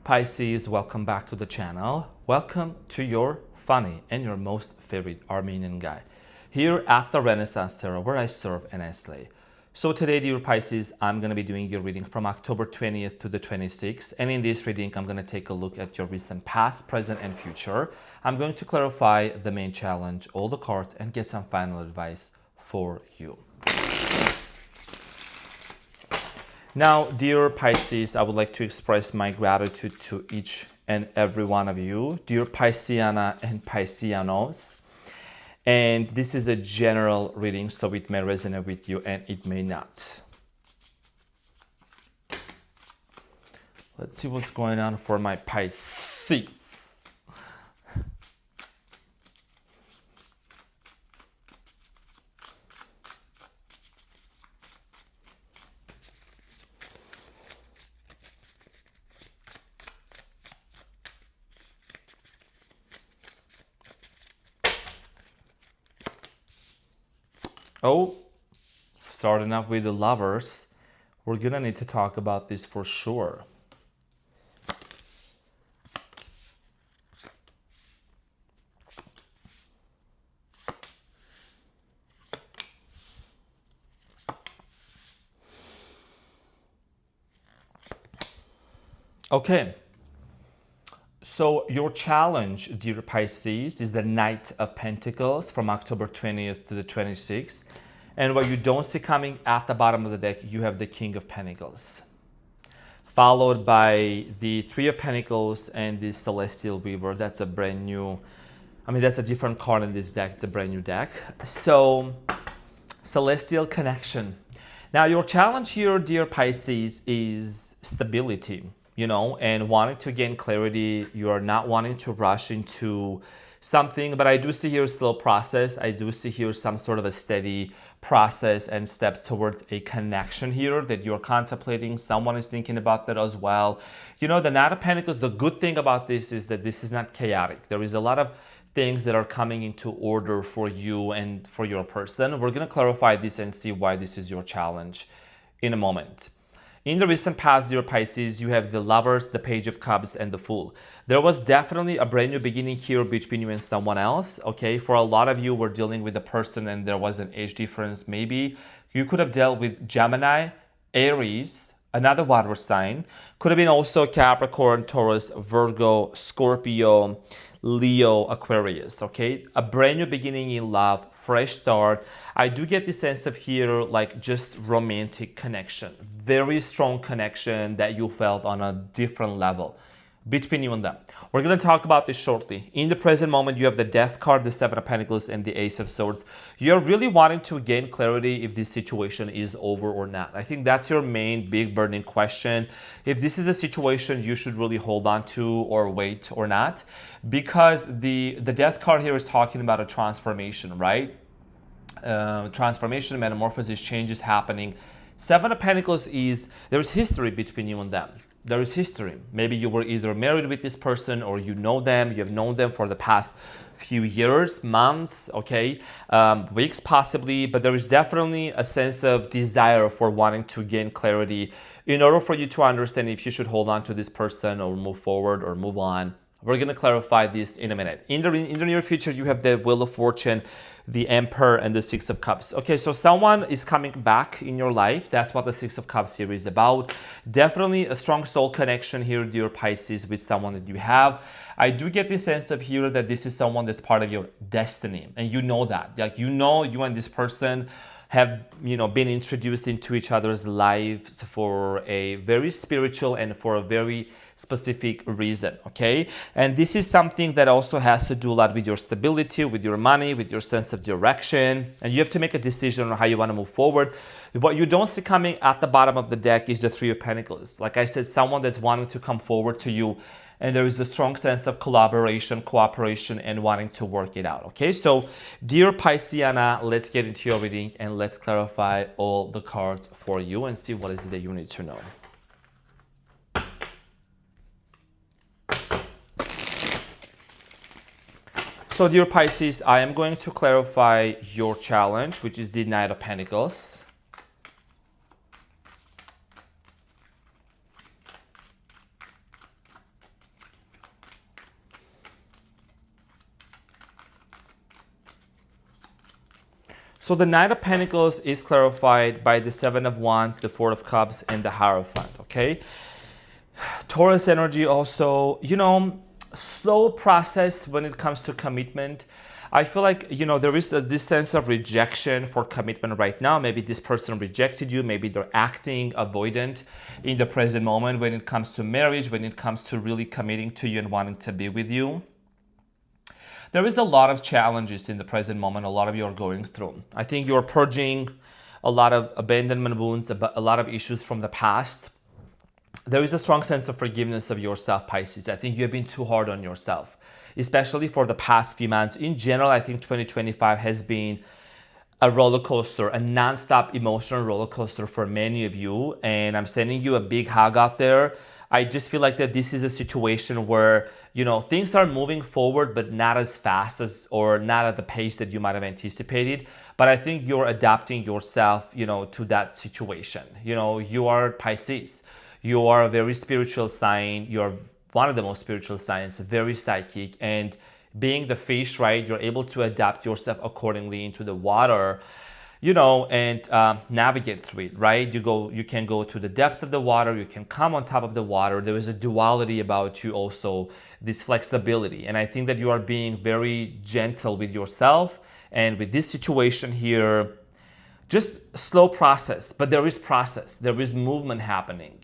Pisces, welcome back to the channel. Welcome to your funny and your most favorite Armenian guy here at the Renaissance Tarot, where I serve and I slay. So today, dear Pisces, I'm going to be doing your reading from October 20th to the 26th. And in this reading, I'm going to take a look at your recent past, present, and future. I'm going to clarify the main challenge, all the cards, and get some final advice for you. Now, dear Pisces, I would like to express my gratitude to each and every one of you, dear Pisciana and Piscianos. And this is a general reading, so it may resonate with you and it may not. Let's see what's going on for my Pisces. Oh, starting off with the Lovers, we're gonna need to talk about this for sure. Okay, so your challenge, dear Pisces, is the Knight of Pentacles from October 20th to the 26th. And what you don't see coming at the bottom of the deck, you have the King of Pentacles, followed by the Three of Pentacles and the Celestial Weaver. That's a brand new, that's a different card in this deck. It's a brand new deck. So, Celestial Connection. Now, your challenge here, dear Pisces, is stability, and wanting to gain clarity. You are not wanting to rush into something, but I do see here a slow process. I do see here some sort of a steady process and steps towards a connection here that you're contemplating. Someone is thinking about that as well. The Knight of Pentacles, the good thing about this is that this is not chaotic. There is a lot of things that are coming into order for you and for your person. We're going to clarify this and see why this is your challenge in a moment. In the recent past, dear Pisces, you have the Lovers, the Page of Cups, and the Fool. There was definitely a brand new beginning here between you and someone else, okay? For a lot of you, we're dealing with a person and there was an age difference. Maybe you could have dealt with Gemini, Aries, another water sign. Could have been also Capricorn, Taurus, Virgo, Scorpio, Leo, Aquarius, okay? A brand new beginning in love, fresh start. I do get the sense of here, like just romantic connection. Very strong connection that you felt on a different level between you and them. We're going to talk about this shortly. In the present moment, you have the Death card, the Seven of Pentacles, and the Ace of Swords. You're really wanting to gain clarity if this situation is over or not. I think that's your main big burning question. If this is a situation you should really hold on to or wait or not, because the Death card here is talking about a transformation, right? Transformation, metamorphosis, changes happening. Seven of Pentacles is there's history between you and them. There is history. Maybe you were either married with this person or you know them. You have known them for the past few years, months, okay, weeks possibly. But there is definitely a sense of desire for wanting to gain clarity in order for you to understand if you should hold on to this person or move forward or move on. We're going to clarify this in a minute. In the near future, you have the Wheel of Fortune, the Emperor, and the Six of Cups. Okay, so someone is coming back in your life. That's what the Six of Cups here is about. Definitely a strong soul connection here, dear Pisces, with someone that you have. I do get the sense of here that this is someone that's part of your destiny. And you know that. Like, you and this person have been introduced into each other's lives for a very spiritual and for a very specific reason, okay? And this is something that also has to do a lot with your stability, with your money, with your sense of direction, and you have to make a decision on how you want to move forward. What you don't see coming at the bottom of the deck is the Three of Pentacles. Like I said, someone that's wanting to come forward to you, and there is a strong sense of collaboration, cooperation, and wanting to work it out, okay? So, dear Pisciana, let's get into your reading and let's clarify all the cards for you and see what is it that you need to know. So, dear Pisces, I am going to clarify your challenge, which is the Knight of Pentacles. So the Knight of Pentacles is clarified by the Seven of Wands, the Four of Cups, and the Hierophant, okay? Taurus energy also, slow process when it comes to commitment. I feel like, there is this sense of rejection for commitment right now. Maybe this person rejected you. Maybe they're acting avoidant in the present moment when it comes to marriage, when it comes to really committing to you and wanting to be with you. There is a lot of challenges in the present moment a lot of you are going through. I think you're purging a lot of abandonment wounds, a lot of issues from the past. There is a strong sense of forgiveness of yourself, Pisces. I think you have been too hard on yourself, especially for the past few months. In general, I think 2025 has been a roller coaster, a non-stop emotional roller coaster for many of you. And I'm sending you a big hug out there. I just feel like that this is a situation where, things are moving forward, but not as fast as, or not at the pace that you might have anticipated. But I think you're adapting yourself, to that situation. You are Pisces. You are a very spiritual sign. You're one of the most spiritual signs, very psychic. And being the fish, right, you're able to adapt yourself accordingly into the water, and navigate through it, right? You can go to the depth of the water, you can come on top of the water. There is a duality about you also, this flexibility. And I think that you are being very gentle with yourself and with this situation here. Just slow process, but there is process. There is movement happening,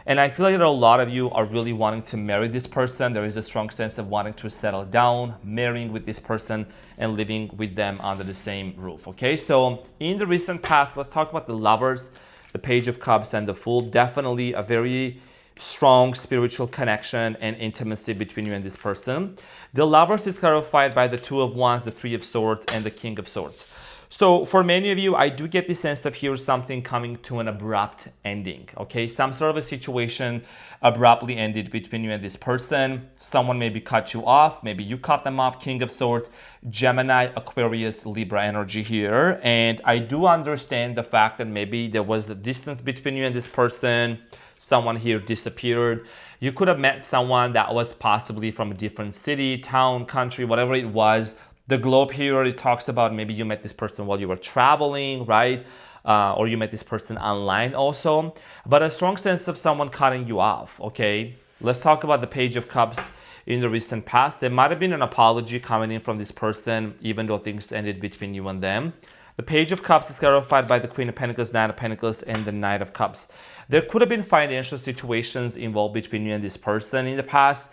And I feel like that a lot of you are really wanting to marry this person. There is a strong sense of wanting to settle down, marrying with this person, and living with them under the same roof, okay? So in the recent past, let's talk about the Lovers, the Page of Cups, and the Fool. Definitely a very strong spiritual connection and intimacy between you and this person. The Lovers is clarified by the Two of Wands, the Three of Swords, and the King of Swords. So for many of you, I do get the sense of here something coming to an abrupt ending, okay? Some sort of a situation abruptly ended between you and this person. Someone maybe cut you off. Maybe you cut them off. King of Swords, Gemini, Aquarius, Libra energy here. And I do understand the fact that maybe there was a distance between you and this person. Someone here disappeared. You could have met someone that was possibly from a different city, town, country, whatever it was. The globe here, it talks about maybe you met this person while you were traveling, right? Or you met this person online also. But a strong sense of someone cutting you off, okay? Let's talk about the Page of Cups in the recent past. There might have been an apology coming in from this person, even though things ended between you and them. The Page of Cups is clarified by the Queen of Pentacles, Knight of Pentacles, and the Knight of Cups. There could have been financial situations involved between you and this person in the past.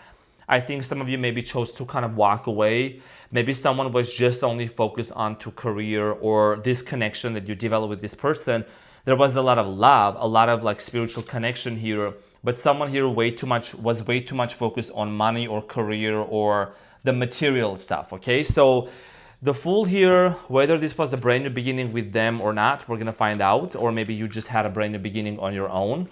I think some of you maybe chose to kind of walk away. Maybe someone was just only focused on to career or this connection that you develop with this person. There was a lot of love, a lot of like spiritual connection here, but someone here was way too much focused on money or career or the material stuff, okay? So the Fool here, whether this was a brand new beginning with them or not, we're gonna find out, or maybe you just had a brand new beginning on your own.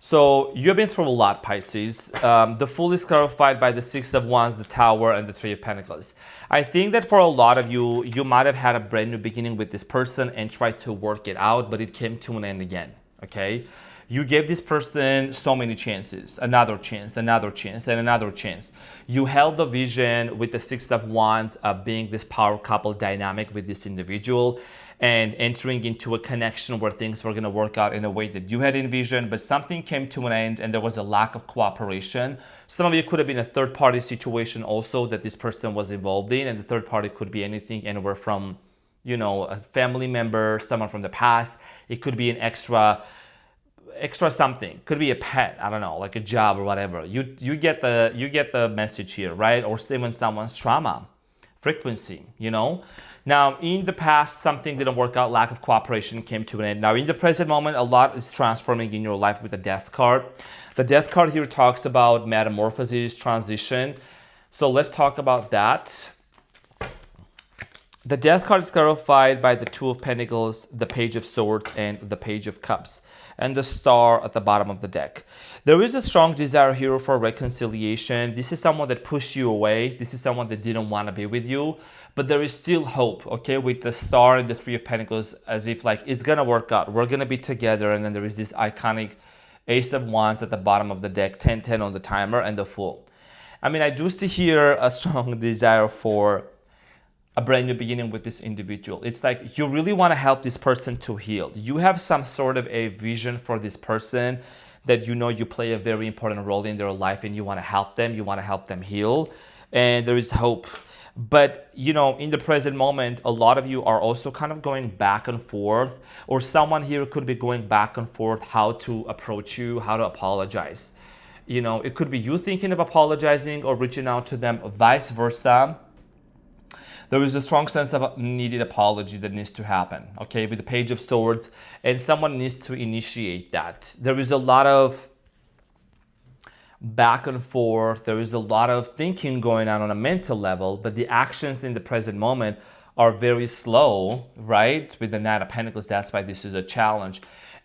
So you've been through a lot, Pisces. The Fool is clarified by the Six of Wands, the Tower, and the Three of Pentacles. I think that for a lot of you, you might have had a brand new beginning with this person and tried to work it out, but it came to an end again, okay? You gave this person so many chances, another chance, another chance, and another chance. You held the vision with the Six of Wands of being this power couple dynamic with this individual and entering into a connection where things were going to work out in a way that you had envisioned, but something came to an end and there was a lack of cooperation. Some of you could have been a third-party situation also that this person was involved in, and the third party could be anything, anywhere from, a family member, someone from the past. It could be an extra something, could be a pet, I don't know, like a job or whatever. You get the message here, right? Or even someone's trauma frequency, Now, in the past, something didn't work out, lack of cooperation came to an end. Now, in the present moment, a lot is transforming in your life with the Death card. The Death card here talks about metamorphosis, transition. So let's talk about that. The Death card is clarified by the Two of Pentacles, the Page of Swords, and the Page of Cups, and the Star at the bottom of the deck. There is a strong desire here for reconciliation. This is someone that pushed you away. This is someone that didn't want to be with you, but there is still hope, okay, with the Star and the Three of Pentacles, as if like it's going to work out. We're going to be together, and then there is this iconic Ace of Wands at the bottom of the deck, 10-10 on the timer, and the Fool. I mean, I do see here a strong desire for a brand new beginning with this individual. It's like you really want to help this person to heal. You have some sort of a vision for this person that you know you play a very important role in their life, and you want to help them. You want to help them heal, and there is hope. But in the present moment, a lot of you are also kind of going back and forth, or someone here could be going back and forth how to approach you, how to apologize. It could be you thinking of apologizing or reaching out to them, vice versa. There is a strong sense of needed apology that needs to happen, okay, with the Page of Swords, and someone needs to initiate that. There is a lot of back and forth. There is a lot of thinking going on a mental level, but the actions in the present moment are very slow, right? With the Knight of Pentacles, that's why this is a challenge.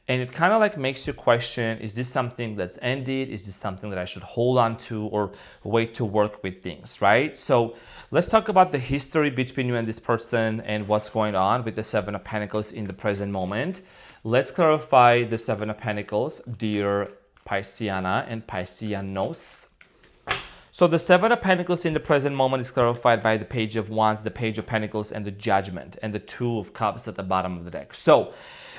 And it kind of like makes you question, is this something that's ended? Is this something that I should hold on to or wait to work with things, right? So let's talk about the history between you and this person and what's going on with the Seven of Pentacles in the present moment. Let's clarify the Seven of Pentacles, dear Pisceana and Pisceanos. So the Seven of Pentacles in the present moment is clarified by the Page of Wands, the Page of Pentacles, and the Judgment, and the Two of Cups at the bottom of the deck. So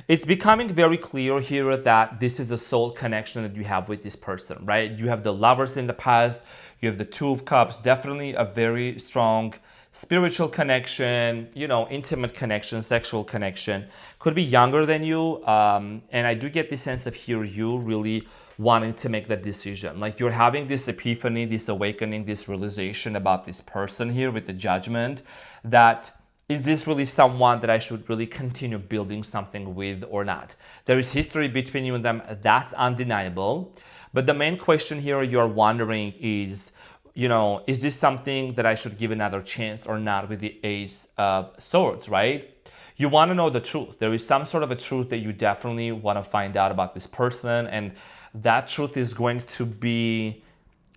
it's becoming very clear here that this is a soul connection that you have with this person, right? You have the Lovers in the past, you have the Two of Cups, definitely a very strong spiritual connection, intimate connection, sexual connection. Could be younger than you, and I do get the sense of here you really wanting to make that decision. Like you're having this epiphany, this awakening, this realization about this person here with the Judgment, that is this really someone that I should really continue building something with or not? There is history between you and them, that's undeniable. But the main question here you're wondering is, is this something that I should give another chance or not with the Ace of Swords, right? You want to know the truth. There is some sort of a truth that you definitely want to find out about this person, and that truth is going to be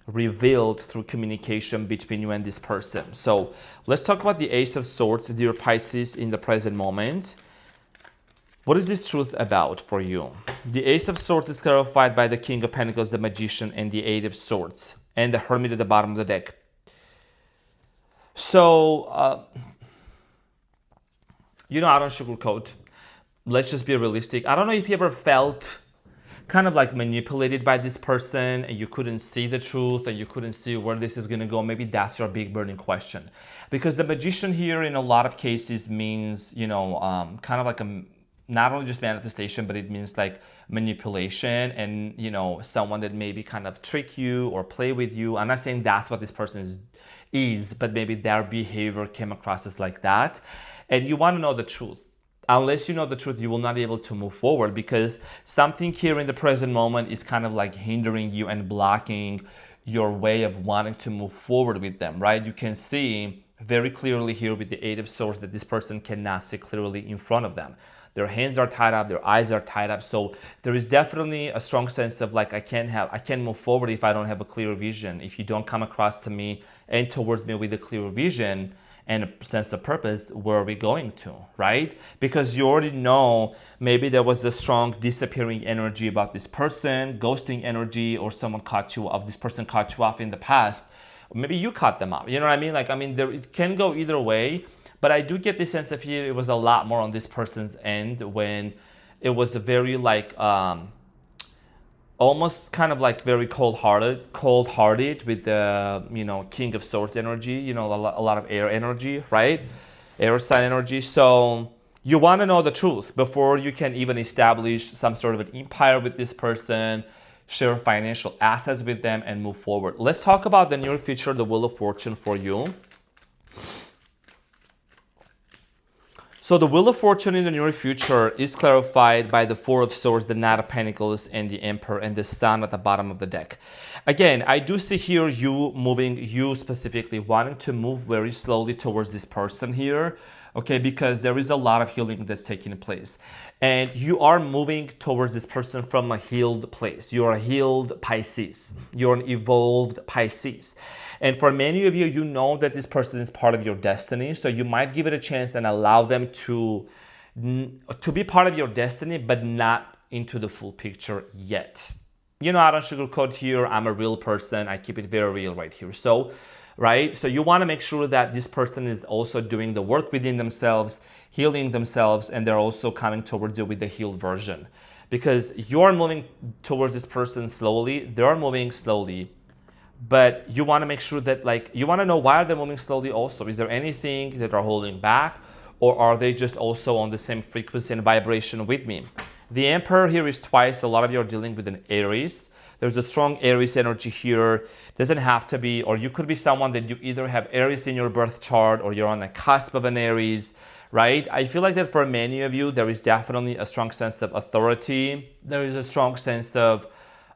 revealed through communication between you and this person. So let's talk about the Ace of Swords, dear Pisces, in the present moment. What is this truth about for you? The Ace of Swords is clarified by the King of Pentacles, the Magician, and the Eight of Swords, and the Hermit at the bottom of the deck. So, I don't sugarcoat. Let's just be realistic. I don't know if you ever felt kind of like manipulated by this person and you couldn't see the truth and you couldn't see where this is going to go. Maybe that's your big burning question, because the Magician here in a lot of cases means kind of like not only just manifestation, but it means like manipulation and someone that maybe kind of trick you or play with you. I'm not saying that's what this person is, but maybe their behavior came across as like that, and you want to know the truth. Unless you know the truth, you will not be able to move forward, because something here in the present moment is kind of like hindering you and blocking your way of wanting to move forward with them, right? You can see very clearly here with the Eight of Swords that this person cannot see clearly in front of them. Their hands are tied up, their eyes are tied up. So there is definitely a strong sense of like, I can't move forward if I don't have a clear vision. If you don't come across to me and towards me with a clear vision and a sense of purpose, where are we going to, right? Because you already know maybe there was a strong disappearing energy about this person, ghosting energy, or someone caught you off, this person caught you off in the past. Or maybe you caught them off, you know what I mean? It can go either way, but I do get the sense of here it was a lot more on this person's end when it was a very like, almost kind of like very cold-hearted with the King of Swords energy, a lot of air energy, right? Air sign energy. So you want to know the truth before you can even establish some sort of an empire with this person, share financial assets with them, and move forward. Let's talk about the near future, the Wheel of Fortune for you. So the Wheel of Fortune in the near future is clarified by the Four of Swords, the Knight of Pentacles, and the Emperor, and the Sun at the bottom of the deck. Again, I do see here you specifically wanting to move very slowly towards this person here, okay, because there is a lot of healing that's taking place. And you are moving towards this person from a healed place. You're a healed Pisces. You're an evolved Pisces. And for many of you, you know that this person is part of your destiny. So you might give it a chance and allow them to be part of your destiny, but not into the full picture yet. I don't sugarcoat here. I'm a real person. I keep it very real right here. So, right? So you want to make sure that this person is also doing the work within themselves, healing themselves, and they're also coming towards you with the healed version. Because you're moving towards this person slowly, they're moving slowly, but you want to make sure that, like, you want to know why they're moving slowly also. Is there anything that are holding back, or are they just also on the same frequency and vibration with me? The Emperor here is twice. A lot of you are dealing with an Aries. There's a strong Aries energy here. Doesn't have to be, or you could be someone that you either have Aries in your birth chart or you're on the cusp of an Aries, right? I feel like that for many of you, there is definitely a strong sense of authority. There is a strong sense of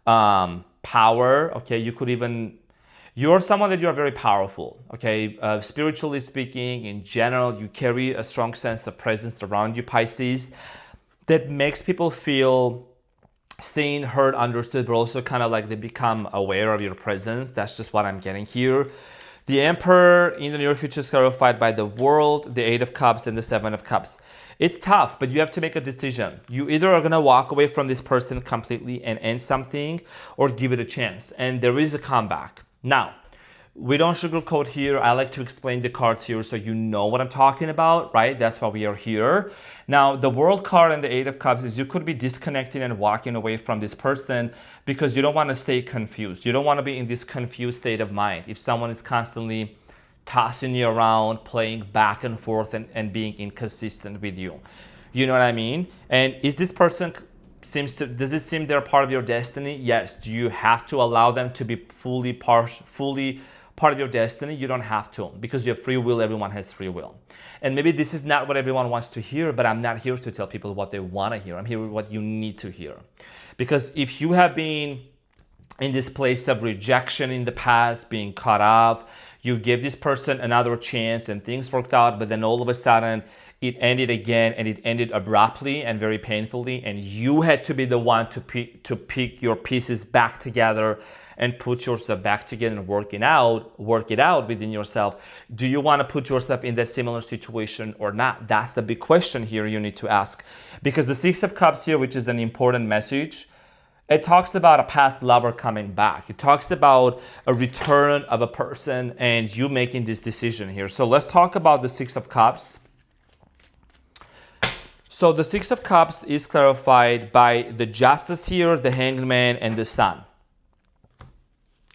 power. Okay, you're someone that you're very powerful. Okay, spiritually speaking, in general, you carry a strong sense of presence around you, Pisces, that makes people feel seen, heard, understood, but also kind of like they become aware of your presence. That's just what I'm getting here. The Emperor in the near future is clarified by the World, the Eight of Cups, and the Seven of Cups. It's tough, but you have to make a decision. You either are going to walk away from this person completely and end something, or give it a chance. And there is a comeback. Now, we don't sugarcoat here. I like to explain the cards here so you know what I'm talking about, right? That's why we are here. Now, the World card and the Eight of Cups is you could be disconnecting and walking away from this person because you don't want to stay confused. You don't want to be in this confused state of mind. If someone is constantly tossing you around, playing back and forth, and being inconsistent with you. You know what I mean? And is this person does it seem they're part of your destiny? Yes. Do you have to allow them to be fully part of your destiny? You don't have to, because you have free will. Everyone has free will. And maybe this is not what everyone wants to hear, but I'm not here to tell people what they want to hear. I'm here with what you need to hear. Because if you have been in this place of rejection in the past, being cut off, you give this person another chance and things worked out, but then all of a sudden it ended again, and it ended abruptly and very painfully, and you had to be the one to pick your pieces back together and put yourself back together and work it out within yourself. Do you want to put yourself in that similar situation or not? That's the big question here you need to ask. Because the Six of Cups here, which is an important message, it talks about a past lover coming back. It talks about a return of a person and you making this decision here. So let's talk about the Six of Cups. So the Six of Cups is clarified by the Justice here, the Hangman, and the Sun.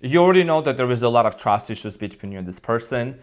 You already know that there is a lot of trust issues between you and this person,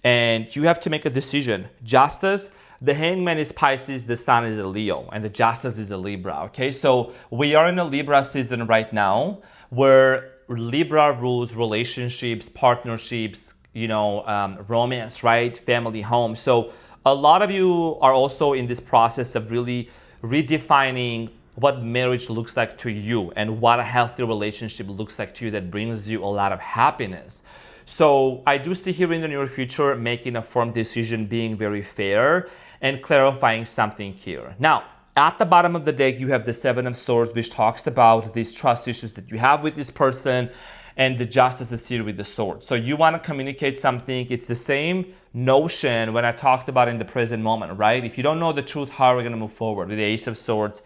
and you have to make a decision. Justice, the Hangman is Pisces, the Sun is a Leo, and the Justice is a Libra. Okay, so we are in a Libra season right now, where Libra rules relationships, partnerships, romance, right? Family, home. So a lot of you are also in this process of really redefining what marriage looks like to you and what a healthy relationship looks like to you that brings you a lot of happiness. So I do see here in the near future making a firm decision, being very fair, and clarifying something here. Now, at the bottom of the deck, you have the Seven of Swords, which talks about these trust issues that you have with this person, and the Justice is here with the sword. So you want to communicate something. It's the same notion when I talked about in the present moment, right? If you don't know the truth, how are we going to move forward with the Ace of Swords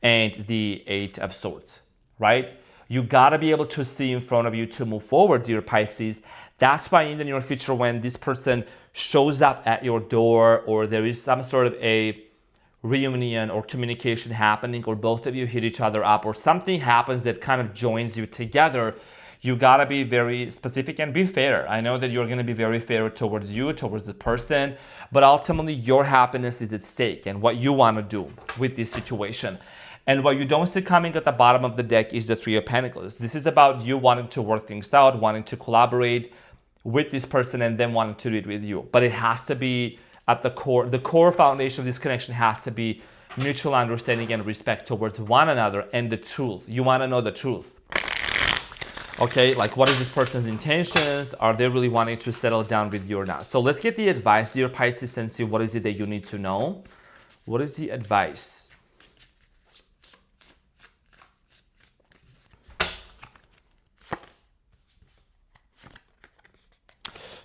and the Eight of Swords, right? You got to be able to see in front of you to move forward, dear Pisces. That's why in the near future, when this person shows up at your door, or there is some sort of a reunion or communication happening, or both of you hit each other up, or something happens that kind of joins you together, you got to be very specific and be fair. I know that you're going to be very fair towards the person, but ultimately your happiness is at stake and what you want to do with this situation. And what you don't see coming at the bottom of the deck is the Three of Pentacles. This is about you wanting to work things out, wanting to collaborate with this person, and then wanting to do it with you. But it has to be at the core foundation of this connection has to be mutual understanding and respect towards one another, and the truth. You want to know the truth. Okay, like what is this person's intentions? Are they really wanting to settle down with you or not? So let's get the advice, dear Pisces, and see what is it that you need to know. What is the advice?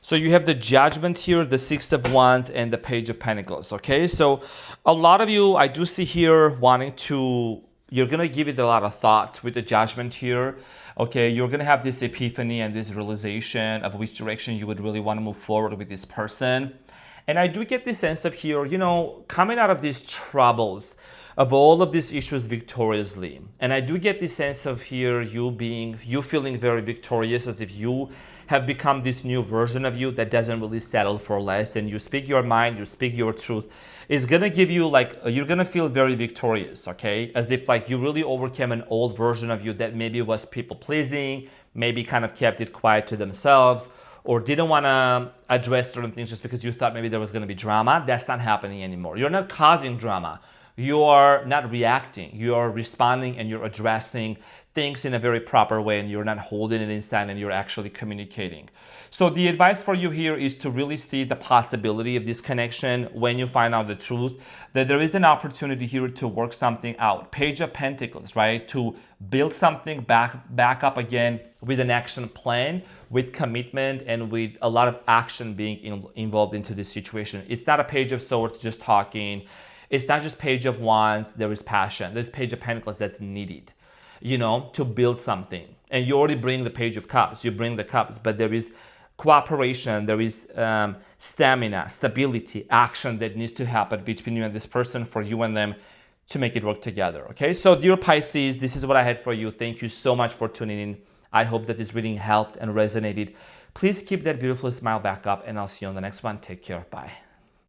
So you have the Judgment here, the Six of Wands, and the Page of Pentacles, okay? So a lot of you, I do see here wanting to you're going to give it a lot of thought with the judgment here. Okay, you're going to have this epiphany and this realization of which direction you would really want to move forward with this person. And I do get this sense of here, coming out of these troubles, of all of these issues victoriously. And I do get this sense of here, you feeling very victorious, as if you have become this new version of you that doesn't really settle for less, and you speak your mind, you speak your truth. It's gonna give you you're gonna feel very victorious, okay? As if you really overcame an old version of you that maybe was people pleasing, maybe kind of kept it quiet to themselves, or didn't want to address certain things just because you thought maybe there was going to be drama. That's not happening anymore. You're not causing drama. You are not reacting. You are responding and you're addressing things in a very proper way, and you're not holding it inside, and you're actually communicating. So the advice for you here is to really see the possibility of this connection when you find out the truth, that there is an opportunity here to work something out. Page of Pentacles, right? To build something back up again with an action plan, with commitment, and with a lot of action being involved into this situation. It's not a Page of Swords just talking. It's not just Page of Wands. There is passion. There's Page of Pentacles that's needed, to build something. And you already bring the Page of Cups. You bring the cups, but there is cooperation, there is stamina, stability, action that needs to happen between you and this person, for you and them to make it work together. Okay, so dear Pisces, this is what I had for you. Thank you so much for tuning in. I hope that this reading helped and resonated. Please keep that beautiful smile back up, and I'll see you on the next one. Take care. Bye.